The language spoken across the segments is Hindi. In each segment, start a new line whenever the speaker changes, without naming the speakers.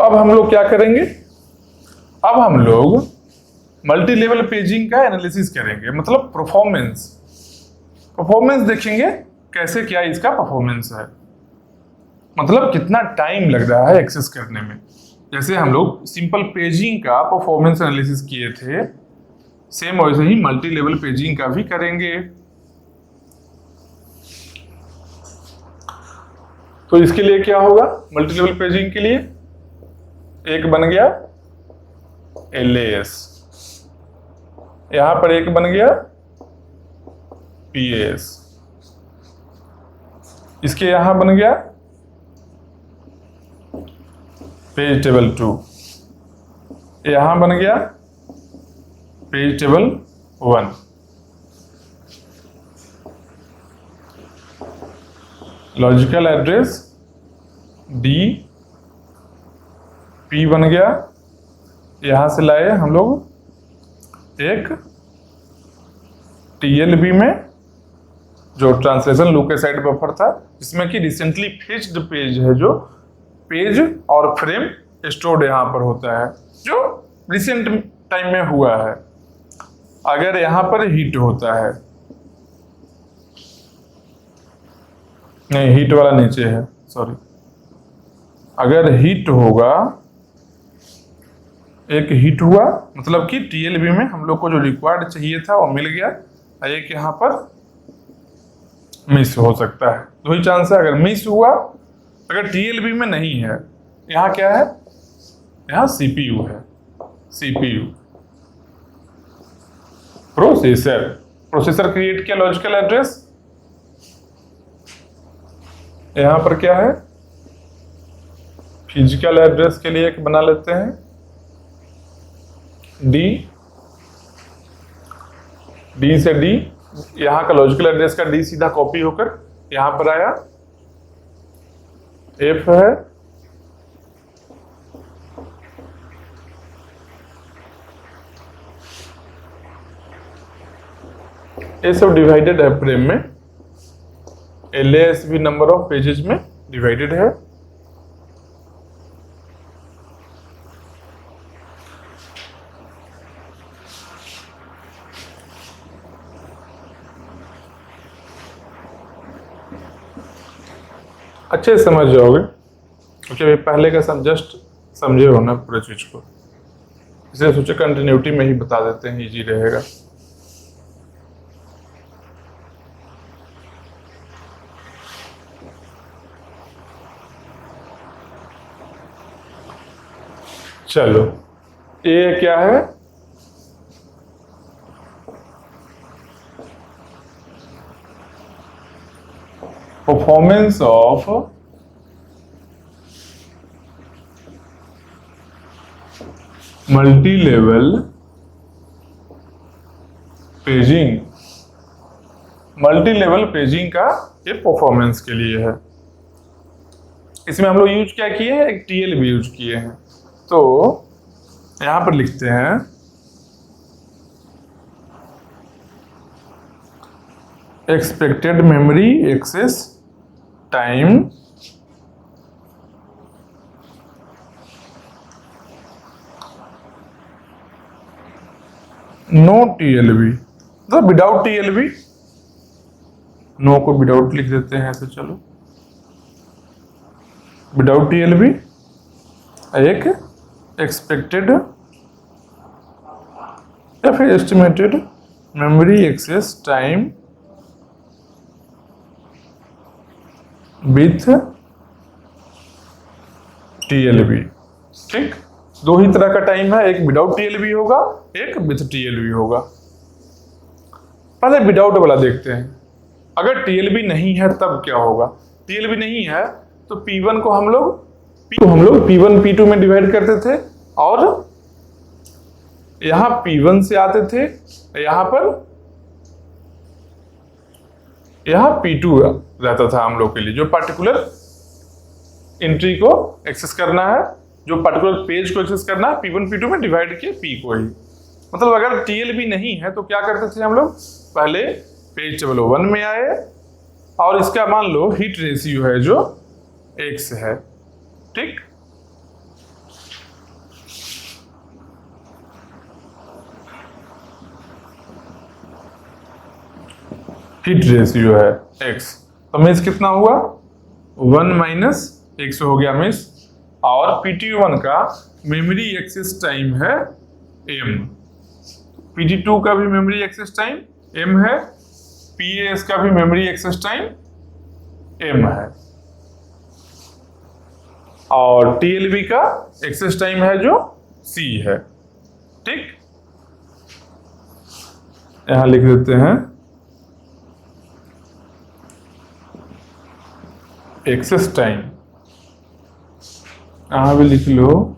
अब हम लोग क्या करेंगे, अब हम लोग मल्टी लेवल पेजिंग का एनालिसिस करेंगे, मतलब परफॉर्मेंस देखेंगे कैसे क्या इसका परफॉर्मेंस है, मतलब कितना टाइम लग रहा है एक्सेस करने में। जैसे हम लोग सिंपल पेजिंग का परफॉर्मेंस एनालिसिस किए थे, सेम वैसे ही मल्टी लेवल पेजिंग का भी करेंगे। तो इसके लिए क्या होगा, मल्टी लेवल पेजिंग के लिए एक बन गया LAS, यहां पर एक बन गया PAS, इसके यहां बन गया पेज टेबल 2, यहां बन गया page table 1। Logical address DP बन गया, यहां से लाए हम लोग एक TLB में जो ट्रांसलेशन लोकेसाइड बफर था, जिसमें कि रिसेंटली फेच्ड पेज है, जो पेज और फ्रेम स्टोर्ड यहां पर होता है, जो रिसेंट टाइम में हुआ है। अगर यहां पर हिट होता है, नहीं हिट वाला नीचे है, सॉरी, अगर हिट होगा, एक हिट हुआ मतलब कि TLB में हम लोग को जो रिक्वायर्ड चाहिए था वो मिल गया, एक यहां पर मिस हो सकता है, दो ही चांस है। अगर मिस हुआ, अगर TLB में नहीं है, यहाँ क्या है, यहाँ CPU है, CPU प्रोसेसर क्रिएट किया लॉजिकल एड्रेस, यहाँ पर क्या है, फिजिकल एड्रेस के लिए एक बना लेते हैं D से D, यहाँ का लॉजिकल एड्रेस का D सीधा कॉपी होकर यहाँ पर आया, F है, ये सब डिवाइडेड है फ्रेम में, LAS भी नंबर ऑफ पेजेस में डिवाइडेड है। अच्छे से समझ जाओगे, क्योंकि अभी पहले का सब जस्ट समझे हो ना पूरे चीज को, इसलिए सोचे कंटिन्यूटी में ही बता देते हैं, इजी रहेगा। चलो, ये क्या है, performance of multi level paging, multi level paging का ये परफॉर्मेंस के लिए है। इसमें हम लोग यूज क्या किए हैं, एक TLB यूज किए हैं। तो यहां पर लिखते हैं expected memory access time no TLB, मतलब विदाउट TLB, नो को विदाउट लिख देते हैं ऐसे, चलो विदाउट TLB, एक एक्सपेक्टेड या फिर estimated memory access time with TLB। ठीक, दो ही तरह का टाइम है, एक विदाउट TLB होगा, एक विथ TLB होगा। पहले विदाउट वाला देखते हैं। अगर TLB नहीं है तब क्या होगा, TLB नहीं है तो P1 को हम लोग P1 P2 में डिवाइड करते थे, और यहां P1 से आते थे, यहां P2 रहता था हम लोग के लिए, जो पार्टिकुलर एंट्री को एक्सेस करना है, जो पार्टिकुलर पेज को एक्सेस करना है, P1 P2 में डिवाइड किए P को ही। मतलब अगर TLB नहीं है तो क्या करते थे हम लोग, पहले पेज टेबल 1 में आए, और इसका मान लो हिट रेशियो है जो X है, ठीक, हीट रेशियो है x, तो मीन्स कितना हुआ 1 माइनस x हो गया मीन्स। और PT1 का मेमोरी एक्सेस टाइम है m, PT2 का भी मेमोरी एक्सेस टाइम m है, PAS का भी मेमोरी एक्सेस टाइम m है, और TLB का एक्सेस टाइम है जो c है। ठीक, यहां लिख देते हैं एक्सेस टाइम, यहां भी लिख लो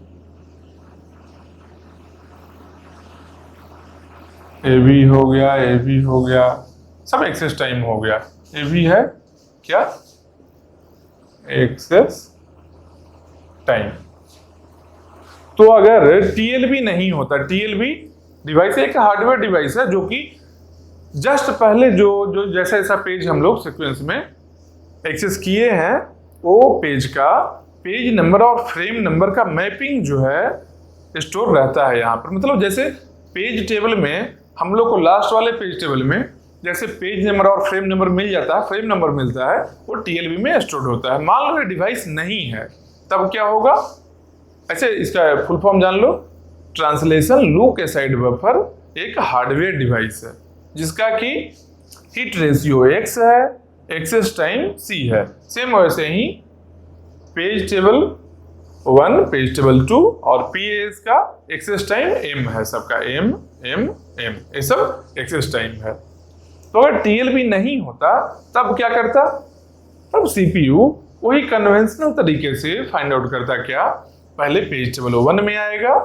AB हो गया, AB हो गया, सब एक्सेस टाइम हो गया। AB है क्या एक्सेस टाइम। तो अगर TLB नहीं होता, TLB डिवाइस एक हार्डवेयर डिवाइस है जो कि जस्ट पहले जो जैसा जैसा पेज हम लोग सीक्वेंस में एक्सेस किए हैं वो पेज का पेज नंबर और फ्रेम नंबर का मैपिंग जो है स्टोर रहता है यहाँ पर। मतलब जैसे पेज टेबल में हम लोग को लास्ट वाले पेज टेबल में जैसे पेज नंबर और फ्रेम नंबर मिल जाता है, फ्रेम नंबर मिलता है, वो TLB में स्टोर होता है। मान लो डिवाइस नहीं है तब क्या होगा, ऐसे इसका फुल फॉर्म जान लो, ट्रांसलेशन लुक असाइड बफर एक हार्डवेयर डिवाइस है जिसका कि हीट रेशियो x है, एक्सेस टाइम c है। सेम वैसे ही पेज टेबल 1, पेज टेबल 2 और PAS का एक्सेस टाइम m है, सबका m ये सब एक्सेस टाइम है। तो अगर TLB नहीं होता तब क्या करता, तब CPU वही कन्वेंशनल तरीके से फाइंड आउट करता, क्या पहले पेज टेबल 1 में आएगा,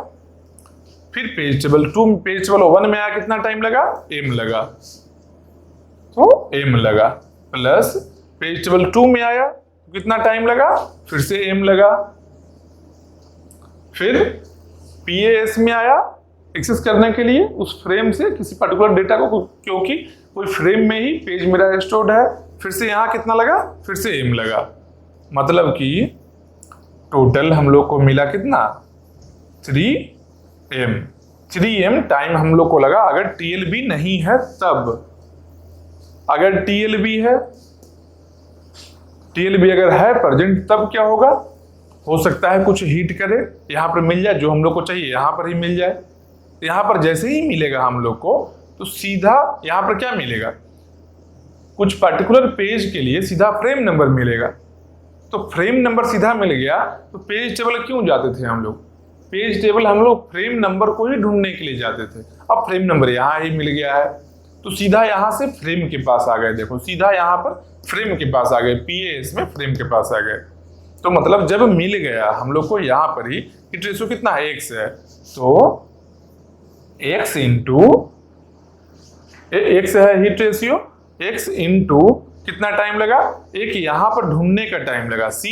फिर पेज टेबल 2, पेज टेबल 1 में आया कितना टाइम लगा m लगा, तो m लगा, प्लस पेज टेबल 2 में आया कितना टाइम लगा, फिर से m लगा, फिर PAS में आया एक्सेस करने के लिए उस फ्रेम से किसी पर्टिकुलर डेटा को, क्योंकि कोई फ्रेम में ही पेज मेरा स्टोर्ड है, फिर से यहाँ कितना लगा, फिर से m लगा। मतलब कि टोटल हम लोग को मिला कितना 3m टाइम हम लोग को लगा अगर TLB नहीं है तब। अगर TLB है, TLB अगर है प्रेजेंट तब क्या होगा, हो सकता है कुछ हीट करे, यहाँ पर मिल जाए जो हम लोग को चाहिए, यहाँ पर ही मिल जाए। यहाँ पर जैसे ही मिलेगा हम लोग को तो सीधा यहाँ पर क्या मिलेगा, कुछ पर्टिकुलर पेज के लिए सीधा फ्रेम नंबर मिलेगा। तो फ्रेम नंबर सीधा मिल गया तो पेज टेबल क्यों जाते थे हम लोग, पेज टेबल हम लोग फ्रेम नंबर को ही ढूंढने के लिए जाते थे। अब फ्रेम नंबर यहाँ ही मिल गया है तो सीधा यहाँ से फ्रेम के पास आ गए, देखो सीधा यहाँ पर फ्रेम के पास आ गए, PAS में फ्रेम के पास आ गए। तो मतलब जब मिल गया हम लोग को यहाँ पर ही हीट रेशियो कितना है x है, तो x इंटू x है हीट रेशियो, x इंटू कितना टाइम लगा, एक यहाँ पर ढूंढने का टाइम लगा c,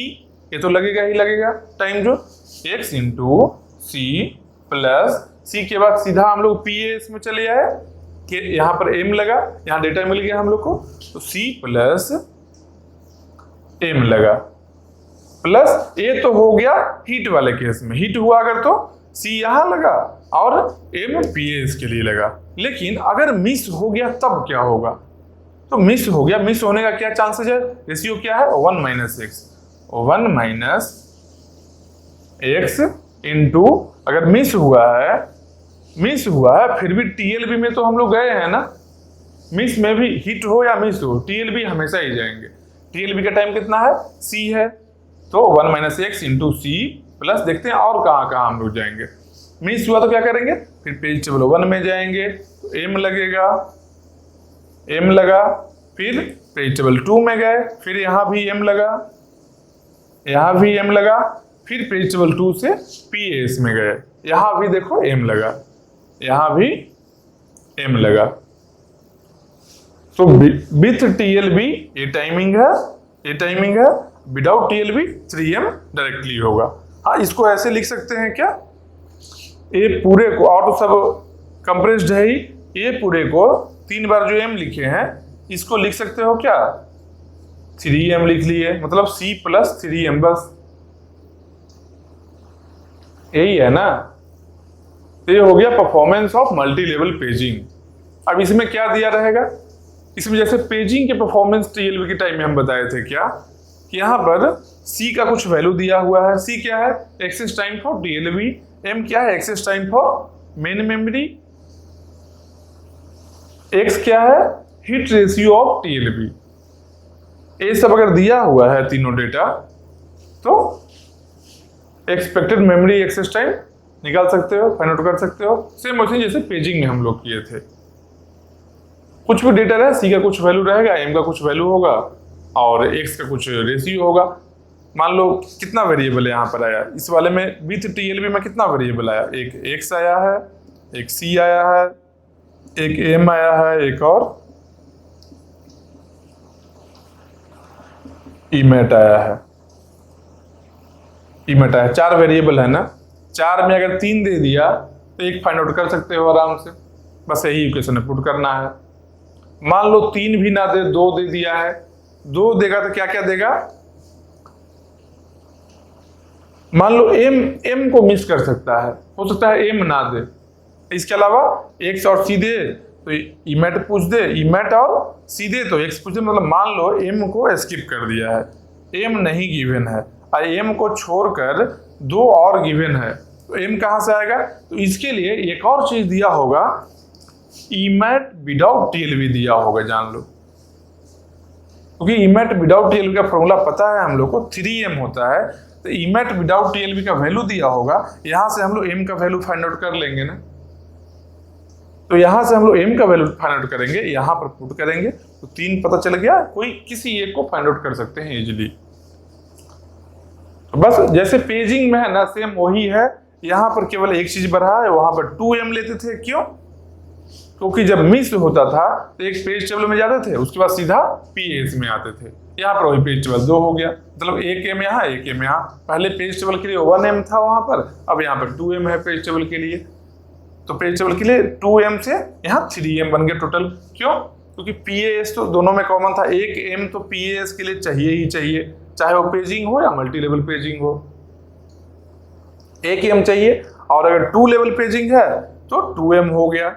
ये तो लगेगा ही लगेगा टाइम, जो x into c plus c के बाद सीधा हम लोग PAS में चले आए कि यहाँ पर m लगा, यहाँ डेटा मिल गया हम लोग को, तो c प्लस m लगा, प्लस ये तो हो गया हीट वाले केस में, हीट हुआ अगर तो c यहाँ लगा और m PAS के लिए लगा। लेकिन अगर मिस हो गया तब क्या होगा, तो मिस हो गया, मिस होने का क्या चांसेस है, रेशियो क्या है 1 minus x, 1 minus x into अगर मिस हुआ है फिर भी TLB में तो हम लोग गए हैं ना, मिस में भी हिट हो या मिस हो TLB हमेशा ही जाएंगे। TLB का टाइम कितना है c है, तो 1 minus x into c plus देखते हैं और कहाँ कहाँ हम लोग जाएंगे। मिस हुआ तो क्या करेंगे, फिर पेज टेबल 1 में जाएंगे तो m लगेगा, m लगा, फिर पेज टेबल 2 में गए, फिर यहाँ भी m लगा, यहाँ भी m लगा, फिर पेज टेबल 2 से PAS में गए, यहाँ भी देखो m लगा, यहाँ भी m लगा। तो विथ TLB ये टाइमिंग है, विदाउट TLB 3m डायरेक्टली होगा। हाँ, इसको ऐसे लिख सकते हैं क्या, ये पूरे को और तो सब कंप्रेस्ड है ही, ये पूरे को 3 बार जो m लिखे हैं इसको लिख सकते हो क्या 3m लिख लिए, मतलब c प्लस 3m बस, यही है ना। तो ये हो गया performance of multi level paging. अब इसमें क्या दिया रहेगा, इसमें जैसे पेजिंग के परफॉर्मेंस टीएलबी के टाइम में हम बताए थे क्या कि यहाँ पर सी का कुछ वैल्यू दिया हुआ है। सी क्या है? Access time for TLB. M क्या है? Access time for main memory. X क्या है? Hit ratio of TLB. ये सब अगर दिया हुआ है तीनों डेटा तो एक्सपेक्टेड मेमोरी एक्सेस टाइम निकाल सकते हो, फाइंड आउट कर सकते हो। सेम वैसे जैसे पेजिंग में हम लोग किए थे। कुछ भी डेटा रहे, सी का कुछ वैल्यू रहेगा, एम का कुछ वैल्यू होगा और एक्स का कुछ रेशियो होगा। मान लो कितना वेरिएबल यहाँ पर आया, इस वाले में विथ टीएलबी में कितना वेरिएबल आया? एक एक्स आया है, एक सी आया है, एक एम आया है, एक और ईमेट आया है। ईमेट आया, 4 वेरिएबल है ना। 4 में अगर 3 दे दिया तो एक फाइंड आउट कर सकते हो आराम से। बस यही इक्वेशन पुट करना है। मान लो 3 भी ना दे, 2 दे दिया है। 2 देगा तो क्या क्या देगा? मान लो एम को मिस कर सकता है, हो सकता है एम ना दे। इसके अलावा एक्स और सी दे तो ईमेट पूछ दे, ईमेट और सी दे तो एक्स पूछ दे। मतलब मान लो एम को स्किप कर दिया है, एम नहीं गिवन है और एम को छोड़कर 2 और गिवन है, तो एम कहाँ से आएगा? तो इसके लिए एक और चीज दिया होगा, ईमेट विदाउट टीएलबी दिया होगा, जान लो। क्योंकि ईमेट विदाउट टीएलबी का फॉर्मूला पता है हम लोग को, 3m होता है। तो ईमेट विदाउट टीएलबी का वैल्यू दिया होगा, यहां से हम लोग एम का वैल्यू फाइंड आउट कर लेंगे ना। तो यहां से हम लोग एम का वैल्यू फाइंड आउट करेंगे, यहां पर पुट करेंगे तो 3 पता चल गया। कोई किसी एक को फाइंड आउट कर सकते हैं इजीली। तो बस जैसे पेजिंग में है ना, सेम वही है। यहां पर केवल एक चीज बढ़ा है, वहां पर 2m लेते थे। क्यों? क्योंकि जब मिस होता था तो एक पेज टेबल में जाते थे, उसके बाद सीधा पीएस में आते थे। यहाँ पर वही पेज टेबल 2 हो गया, मतलब 1m यहाँ, 1m यहाँ। पहले पेज टेबल के लिए 1m था वहां पर, अब यहाँ पर 2m है पेज टेबल के लिए। तो पेज टेबल के लिए 2m से यहाँ 3m बन गया टोटल। क्यों? क्योंकि पीएस तो दोनों में कॉमन था, 1m तो पीएस के लिए चाहिए ही चाहिए, चाहे वो पेजिंग हो या मल्टी लेवल पेजिंग हो। 1m चाहिए, और अगर 2 लेवल पेजिंग है तो 2m हो गया।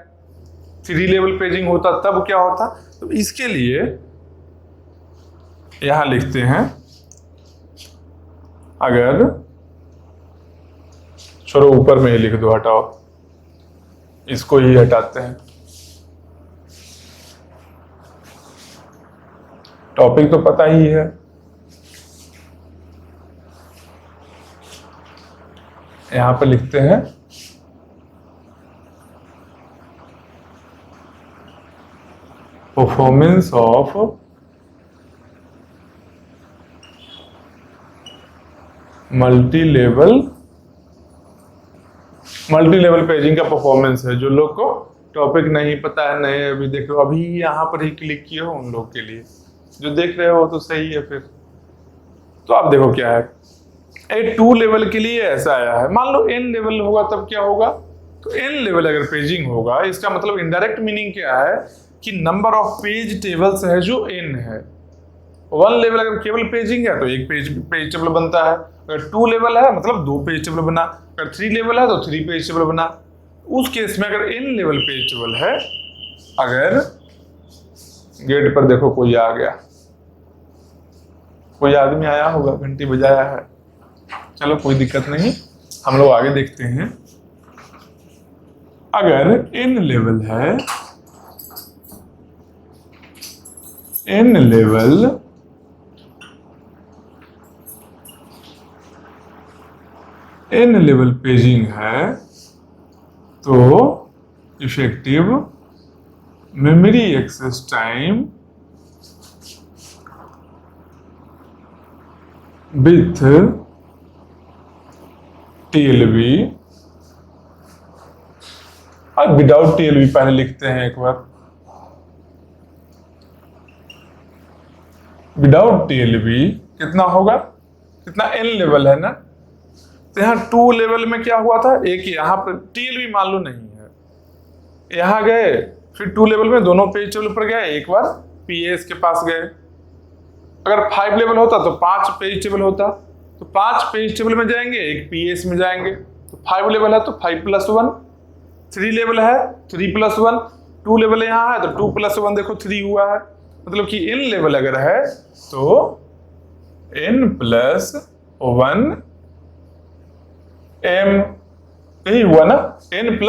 3 लेवल पेजिंग होता तब क्या होता? तो इसके लिए यहां लिखते हैं, अगर छोड़ो ऊपर में ही लिख दो, हटाओ, इसको ही हटाते हैं। टॉपिक तो पता ही है। यहां पर लिखते हैं performance of multi level paging का परफॉर्मेंस है। जो लोग को टॉपिक नहीं पता है, नए अभी देख रहे हो, अभी यहां पर ही क्लिक किए हो, उन लोग के लिए। जो देख रहे हो तो सही है। फिर तो आप देखो क्या है, 2 लेवल के लिए ऐसा आया है। मान लो n लेवल होगा तब क्या होगा? तो n लेवल अगर पेजिंग होगा, इसका मतलब इनडायरेक्ट मीनिंग क्या है कि नंबर ऑफ पेज टेबल्स है जो n है। 1 लेवल अगर केवल पेजिंग है तो एक पेज टेबल बनता है। अगर 2 लेवल है मतलब 2 पेज टेबल बना। अगर 3 लेवल है तो 3 पेज टेबल बना। उस केस में अगर n लेवल पेज टेबल है, अगर गेट पर देखो कोई आ गया, कोई आदमी आया होगा, घंटी बजाया है। चलो कोई दिक्कत नहीं, हम लोग आगे देखते हैं। अगर n लेवल है, n लेवल पेजिंग है तो effective memory access time with TLB, और विदाउट टीएलबी पहले लिखते हैं एक बार। विदाउट टीएलबी कितना होगा? कितना? n लेवल है ना। तो यहाँ 2 लेवल में क्या हुआ था, एक यहाँ पर टीएलबी मान लो नहीं है, यहाँ गए, फिर 2 लेवल में दोनों पेज टेबल पर गए, एक बार पीएस के पास गए। अगर 5 लेवल होता तो 5 पेज टेबल होता, तो 5 पेज टेबल में जाएंगे, एक पीएस में जाएंगे। तो 5 लेवल है तो 5 + 1, 3 लेवल है 3 + 1, 2 लेवल यहाँ है तो 2 + 1 देखो 3 हुआ है, मतलब कि n लेवल अगर है तो n + 1 m, यही हुआ ना, n +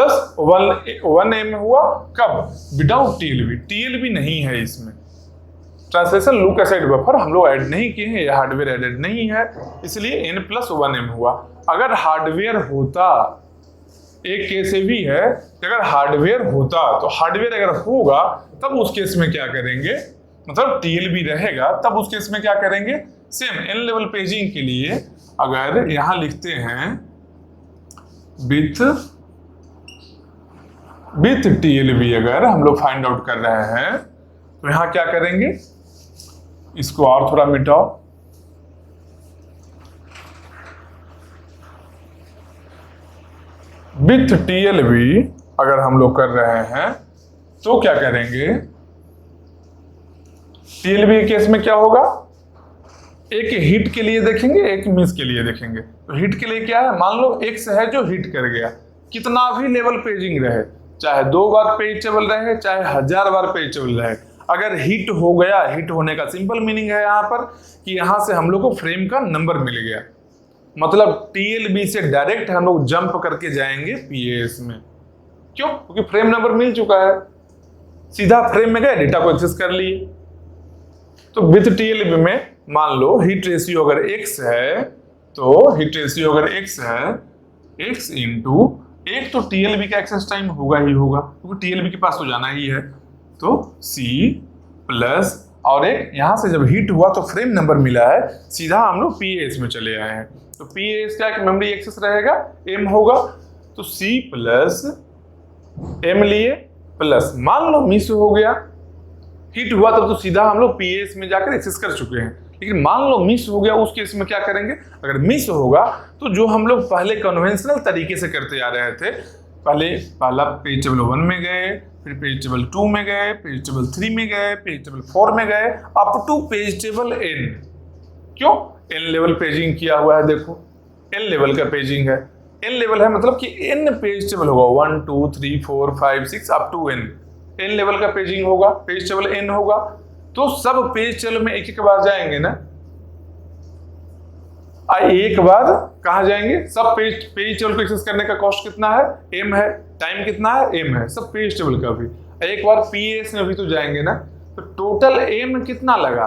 1 m हुआ कब? Without TLB. टीएलबी नहीं है इसमें, ट्रांसलेशन लुक असाइड बफर हम लोग ऐड नहीं किए हैं, यह हार्डवेयर एडेड नहीं है, इसलिए n + 1 m हुआ। अगर हार्डवेयर होता, एक केस ये भी है कि अगर हार्डवेयर होता, तो हार्डवेयर अगर होगा तब उस केस में क्या करेंगे, मतलब टीएलबी रहेगा तब उस केस में क्या करेंगे, सेम n लेवल पेजिंग के लिए अगर यहां लिखते हैं विथ टीएलबी, अगर हम लोग फाइंड आउट कर रहे हैं तो यहां क्या करेंगे, इसको और थोड़ा मिटाओ, विथ टीएलबी अगर हम लोग कर रहे हैं तो क्या करेंगे, टीएलबी के केस में क्या होगा, एक हिट के लिए देखेंगे, एक मिस के लिए देखेंगे। तो हिट के लिए क्या है, मान लो x है जो हिट कर गया, कितना भी लेवल पेजिंग रहे, चाहे 2 बार पेज टेबल रहे, चाहे 1000 बार पेज टेबल रहे, अगर हिट हो गया, हिट होने का सिंपल मीनिंग है यहाँ पर कि यहाँ से हम लोग को फ्रेम का नंबर मिल गया, मतलब टीएलबी से डायरेक्ट हम लोग जंप करके जाएंगे पीएएस में। क्यों? क्योंकि फ्रेम नंबर मिल चुका है, सीधा फ्रेम में गए, डेटा को एक्सेस कर लिए। तो विथ टीएलबी में मान लो हिट रेशियो अगर x है, तो हिट रेशियो अगर x है, x इंटू एक, तो टीएलबी का एक्सेस टाइम होगा ही होगा, क्योंकि टीएलबी के पास तो जाना ही है, तो c प्लस और एक, यहां से जब हिट हुआ तो फ्रेम नंबर मिला है, सीधा हम लोग पीएएस में चले आए हैं। तो पीएएस क्या है, मेमोरी एक्सेस रहेगा, m होगा, तो c प्लस m लिए प्लस, मान लो मिस हो गया, हिट हुआ तब तो सीधा हम लोग पीएएस में जाकर एक्सेस कर चुके हैं, लेकिन मान लो मिस हो गया, उस केस में क्या करेंगे, अगर मिस होगा तो जो हम लोग पहले कन्वेंशनल तरीके से करते आ रहे थे, पहला पेज टेबल 1 में गए, फिर पेज टेबल 2 में गए, पेज टेबल 3 में गए, पेज टेबल 4 में गए, up to page table n। क्यों? n लेवल पेजिंग किया हुआ है, देखो n लेवल का पेजिंग है, n लेवल है मतलब कि n पेज टेबल होगा, 1 2 3 4 5 6 अप टू n लेवल का पेजिंग होगा, पेज टेबल n होगा, तो सब पेज टेबल में एक बार जाएंगे ना, एक बार कहाँ जाएंगे, सब पेज टेबल को एक्सेस करने का कॉस्ट कितना है, m है, टाइम कितना है, m है, सब पेज टेबल का भी, एक बार पीएएस में भी तो जाएंगे ना, तो टोटल m कितना लगा,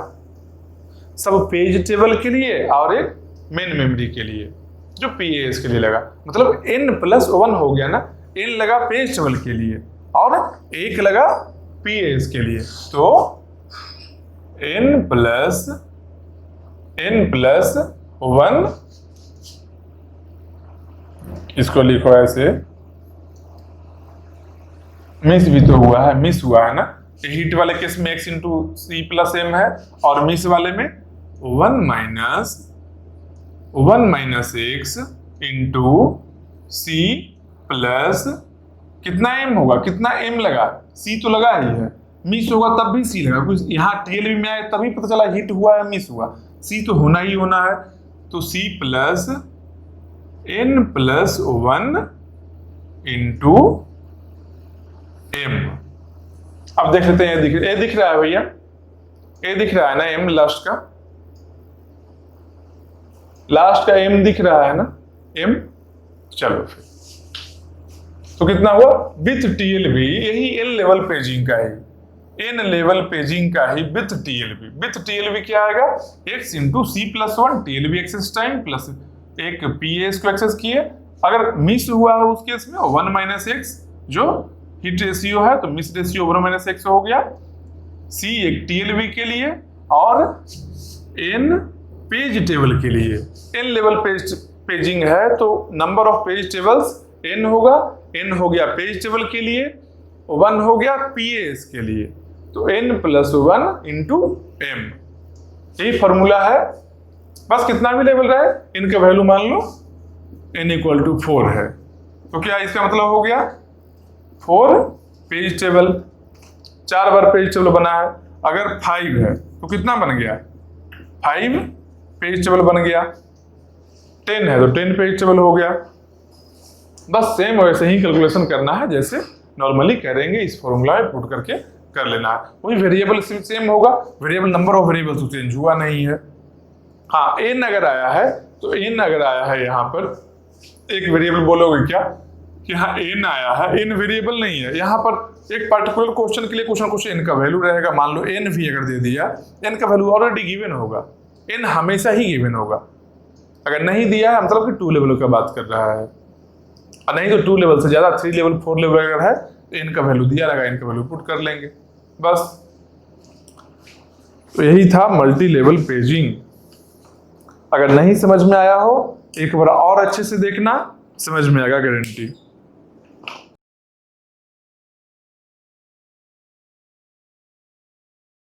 सब पेज टेबल के लिए और एक मेन मेमोरी के लिए जो पीएएस के लिए लगा, मतलब n + 1 हो गया ना, n लगा पेज टेबल के लिए और 1 लगा पीएएस के लिए, तो n + 1, इसको लिखो ऐसे, मिस भी तो हुआ है, मिस हुआ है ना, हिट वाले केस में x इंटू c + m है, और मिस वाले में 1 - x इंटू c प्लस कितना m होगा, कितना m लगा, c तो लगा ही है, मिस होगा तब भी c लगा, कुछ यहाँ टीएलबी में आए तभी पता चला हिट हुआ है, मिस हुआ, c तो होना ही होना है, तो c plus n + 1 into m। अब देख लेते हैं, ये दिख रहा है भैया, ये दिख रहा है ना m, लास्ट का m दिख रहा है ना m, चलो फिर तो कितना हुआ, विथ टीएलबी, यही n लेवल पेजिंग का है, n लेवल पेजिंग का ही विथ टीएलबी क्या आएगा, x into c + 1 TLB access time plus एक पीएएस को एक्सेस किए, अगर मिस हुआ है उस केस में 1 - x जो हिट रेशियो है, तो मिस रेशियो 1 - x हो गया, c एक टीएलबी के लिए और n पेज टेबल के लिए, n लेवल पेजिंग है तो number of page tables n होगा, n हो गया पेज टेबल के लिए, 1 हो गया पीएएस के लिए, तो n + 1 इंटू m, यही फॉर्मूला है, बस कितना भी लेवल रहे इनका वैल्यू मान लो n = 4 है, तो क्या इसका मतलब हो गया 4 पेज टेबल, 4 बार पेज टेबल बना है, अगर 5 है तो कितना बन गया, 5 पेज टेबल बन गया, 10 है तो 10 पेज टेबल हो गया, बस सेम वैसे ही कैलकुलेशन करना है जैसे नॉर्मली करेंगे इस फॉर्मूला में पुट करके कर लेना है। वही वेरिएबल सेम होगा, वेरिएबल नंबर ऑफ वेरिएबल तो चेंज हुआ नहीं है। हाँ एन अगर आया है तो एन अगर आया है यहाँ पर एक वेरिएबल बोलोगे क्या कि हाँ एन आया है, एन वेरिएबल नहीं है। यहाँ पर एक पर्टिकुलर क्वेश्चन के लिए क्वेश्चन एन का वैल्यू रहेगा। मान लो एन भी अगर दे दिया, एन का वैल्यू ऑलरेडी गिवन होगा, एन हमेशा ही गिवन होगा। अगर नहीं दिया है मतलब कि 2 लेवल का बात कर रहा है, और नहीं तो 2 लेवल से ज्यादा 3 लेवल 4 लेवल अगर है तो एन का वैल्यू दिया रहेगा, एन का वैल्यू पुट कर लेंगे बस। तो यही था मल्टी लेवल पेजिंग। अगर नहीं समझ में आया हो एक बार और अच्छे से देखना, समझ में आएगा गारंटी।